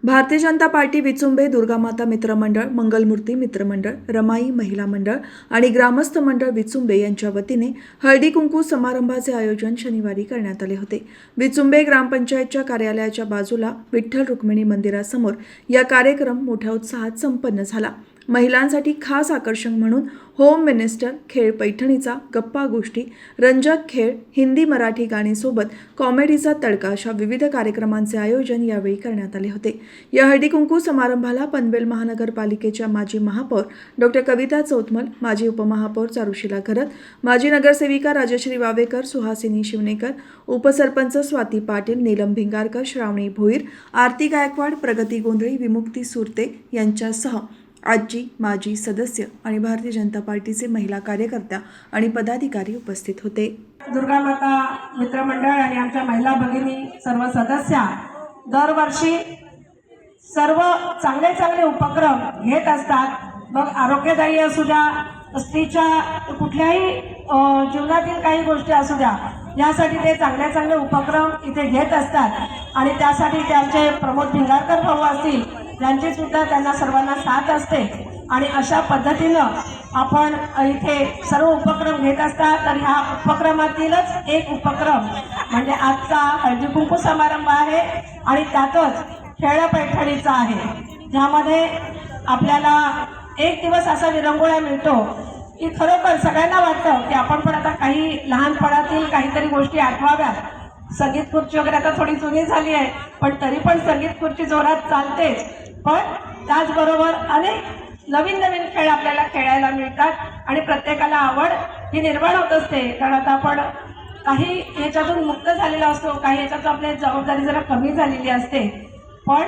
Bharatiya Janata party Vichumbe Durga Mata मित्रमंडळ, मंगलमूर्ती मित्रमंडळ, रमाई महिला मंडळ आणि ग्रामस्थ मंडळ विचुंबे यांच्या वतीने हळदी कुंकू समारंभाचे आयोजन शनिवारी करण्यात आले होते। विचुंबे ग्रामपंचायतच्या कार्यालयाच्या बाजूला विठ्ठल रुक्मिणी मंदिरासमोर या कार्यक्रम मोठ्या उत्साहात संपन्न झाला। महिलांसाठी खास आकर्षण म्हणून होम मिनिस्टर, खेळ पैठणीचा, गप्पा गोष्टी, रंजक खेळ, हिंदी मराठी गाणी सोबत कॉमेडीचा तडका अशा विविध कार्यक्रमांचे आयोजन यावेळी करण्यात आले होते। या हळदी कुंकू समारंभाला पनवेल महानगरपालिकेच्या माजी महापौर डॉ. कविता चौतमल, माजी उपमहापौर चारुशीला घरत, माजी नगरसेविका राजश्री वावेकर, सुहासिनी शिवनेकर, उपसरपंच स्वाती पाटील, नीलम भिंगारकर, श्रावणी भोईर, आरती गायकवाड, प्रगती गोंधळी, विमुक्ती सुरते यांच्यासह आजी, माजी सदस्य आणि भारतीय जनता पार्टीचे महिला कार्यकर्त्या आणि पदाधिकारी उपस्थित होते। दुर्गामाता मित्रमंडळ आणि आमच्या महिला भगिनी सर्व सदस्या दरवर्षी सर्व चांगले चांगले उपक्रम घेत असतात। मग आरोग्यदायी असू द्या, स्त्रीच्या कुठल्याही जीवनातील काही गोष्टी असू द्या, यासाठी ते चांगले चांगले उपक्रम इथे घेत असतात। आणि त्यासाठी ते आमचे प्रमोद भिंगारकर भाऊ असतील, त्यांची सुद्धा त्यांना सर्वांना साथ असते। आणि अशा पद्धतीनं आपण इथे सर्व उपक्रम घेत असतात। तर ह्या उपक्रमातीलच एक उपक्रम म्हणजे आजचा हळदी कुंकू समारंभ आहे आणि त्यातच खेळ पैठणीचा आहे, ज्यामध्ये आपल्याला एक दिवस असा विरंगुळा मिळतो की खरोखर सगळ्यांना वाटतं की आपण पण आता काही लहानपणातील काहीतरी गोष्टी आठवाव्यात। संगीत खुर्ची वगैरे आता थोडी जुनी झाली आहे, पण तरी पण संगीत खुर्ची जोरात चालतेच। पण त्याचबरोबर अनेक नवीन नवीन खेळ आपल्याला खेळायला मिळतात आणि प्रत्येकाला आवड ही निर्माण होत असते। कारण आता आपण काही याच्यातून मुक्त झालेला असतो, काही याच्यातून आपली जबाबदारी जरा कमी झालेली असते। पण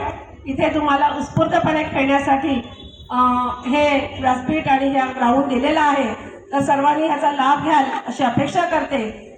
इथे तुम्हाला उत्स्फूर्तपणे खेळण्यासाठी हे व्यासपीठ आणि हे ग्राउंड दिलेलं आहे। तर सर्वांनी ह्याचा लाभ घ्याल अशी अपेक्षा करते।